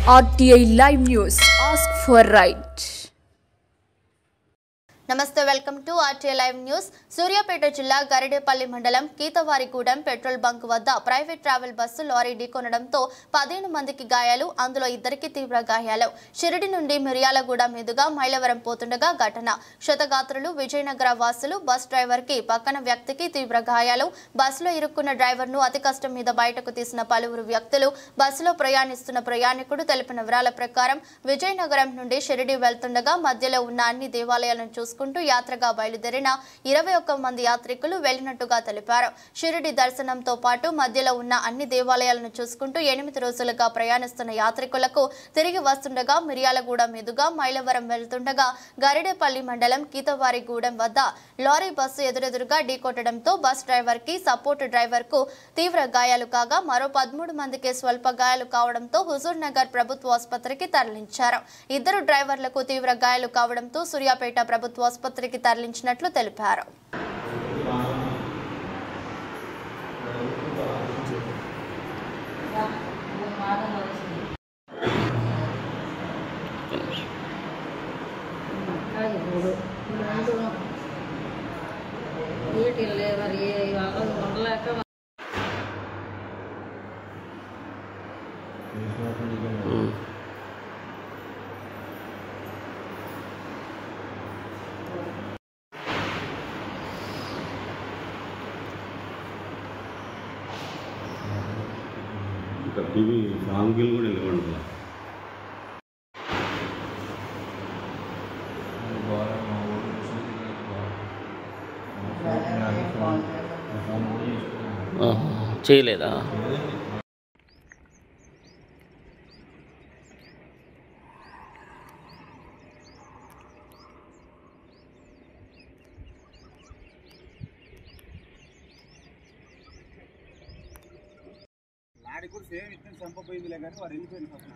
RTI Live News. Ask for right. నమస్తే welcome to RTI live news. Suryapet జిల్లా గరిడేపల్లి మండలం Keethavarigudem petrol bunk వద్ద private travel bus lorry ఢీకొనడంతో 15 మందికి గాయాలు, అందులో 2కి తీవ్ర గాయాలు. షిరిడి నుండి మిర్యాలగూడ మీదుగా మైలవరం పోతుండగా ఘటన. క్షతగాత్రులు విజయనగర వాసులు. బస్ డ్రైవర్ కి పక్కన వ్యక్తికి తీవ్ర గాయాలు. బస్సులో ఇరుక్కున్న డ్రైవర్ ను అతి కష్టం మీద బయటకు తీసిన పలువురు వ్యక్తులు. బస్సులో ప్రయాణిస్తున్న ప్రయాణికుడు తెలిపిన వివరాల ప్రకారం విజయనగరం నుండి షిరిడి వెళ్తుండగా మధ్యలో ఉన్న అన్ని దేవాలయాలను చూసుకుంటూ యాత్రగా బయలుదేరిన 21 మంది యాత్రికులు వెళ్లినట్టుగా తెలిపారు. షిరిడి దర్శనంతో పాటు మధ్యలో ఉన్న అన్ని దేవాలయాలను చూసుకుంటూ 8 రోజులుగా ప్రయాణిస్తున్న యాత్రికులకు తిరిగి వస్తుండగా మిర్యాలగూడ మీదుగా మైలవరం వెళ్తుండగా గరిడేపల్లి మండలం కీతవారిగూడెం వద్ద లారీ బస్సు ఎదురెదురుగా ఢీకొట్టడంతో బస్ డ్రైవర్ కి, సపోర్ట్ డ్రైవర్ కు తీవ్ర గాయాలు కాగా మరో 13 మందికి స్వల్ప గాయాలు కావడంతో హుజూర్ నగర్ ప్రభుత్వ ఆసుపత్రికి తరలించారు. 2 డ్రైవర్లకు తీవ్ర గాయాలు కావడంతో సూర్యాపేట ప్రభుత్వ ఆసుపత్రికి తరలించినట్లు తెలిపారు. టీవీ ఆంగిల్ కూడా నిలబడుతుంది. చేయలేదా? లారీ కూడా సేమ్ ఇట్లా చంపపోయిందిలే కానీ వారు వెళ్ళిపోయింది పక్కన.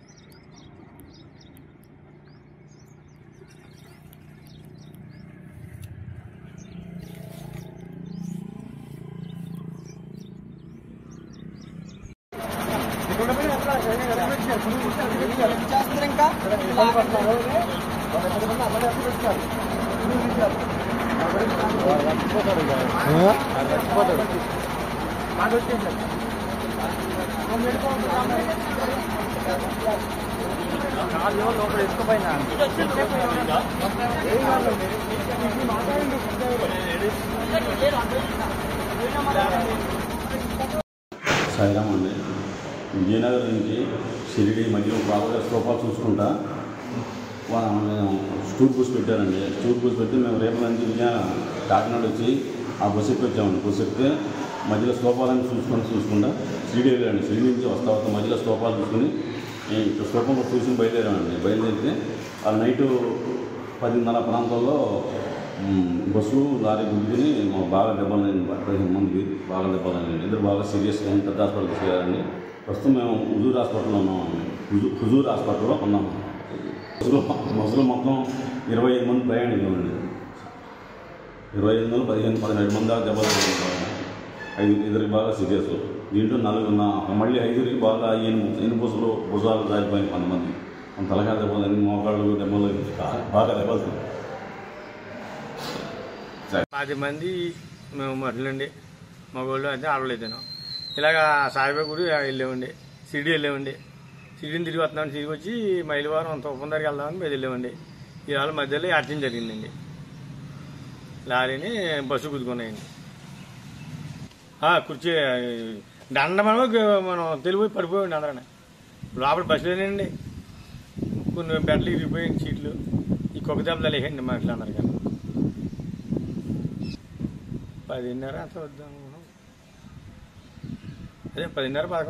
సాయిరామ్ అండి. విజయనగరం నుంచి షిరిడి మధ్యలో బాగా సోఫాలు చూసుకుంటా స్టూర్ బస్ పెట్టారండి. స్టూర్ బస్ పెట్టి మేము రేపు నుంచి కాకినాడ వచ్చి ఆ బస్సు ఎక్కి వచ్చామండి. బస్సు ఎక్కితే మధ్యలో స్తూపాలను చూసుకుంటా షిరిడి వెళ్ళండి. షిరిడి నుంచి వస్తా మధ్యలో స్తూపాలు చూసుకుని స్తూపం చూసి బయలుదేరామండి. బయలుదేరితే ఆ నైటు 10:30 ప్రాంతాల్లో బస్సు లారీ గుద్దుకుని బాగా దెబ్బలైంది. 15 మందికి బాగా దెబ్బలైంది. ఇద్దరు బాగా సీరియస్గా పెద్ద హాస్పిటల్ తీసుకెళ్ళారండి. ప్రస్తుతం మేము హుజూర్ హాస్పిటల్లో ఉన్నామండి. హుజూర్ హాస్పిటల్లో ఉన్నాము. బస్సులో మొత్తం 25 మంది ప్రయాణికులండి. 25 మంది 15-17 మంది దాకా దెబ్బలు, ఇద్దరికి బాగా సీరియస్. దీంట్లో 4 మళ్ళీ 5కి బాగా ఎనుబస్సులో భుజాలు జారిపోయింది. కొంతమంది తలకాయ దెబ్బలు, మోకాళ్ళు దెబ్బలు, బాగా దెబ్బలు. 10 మంది మేము మహిళండి, మగవాళ్ళు అయితే ఆడలేదాను. ఇలాగా సాయిబాబా గుడి వెళ్ళామండి. షిరిడి వెళ్ళామండి. షిరిడిని తిరిగి వస్తున్నాం. తిరిగి వచ్చి మైలవరం తూపం దగ్గరికి వెళ్దామని మేము వెళ్ళామండి. ఇవాళ మధ్యలో యాక్సిడెంట్ జరిగిందండి. లారీని బస్సు గుద్దుకున్నాయండి. కుర్చీ దండమలో మనం తెలిపోయి పడిపోయండి. అందరనే లోపల బస్సులోనండి. కొన్ని బెడ్లు ఇరిగిపోయింది, సీట్లు. ఈ కుక్క దెబ్బలు లేకండి మా ఇట్లా అందరికీ. 10:30 అంత వద్దాము. అదే 10:30 11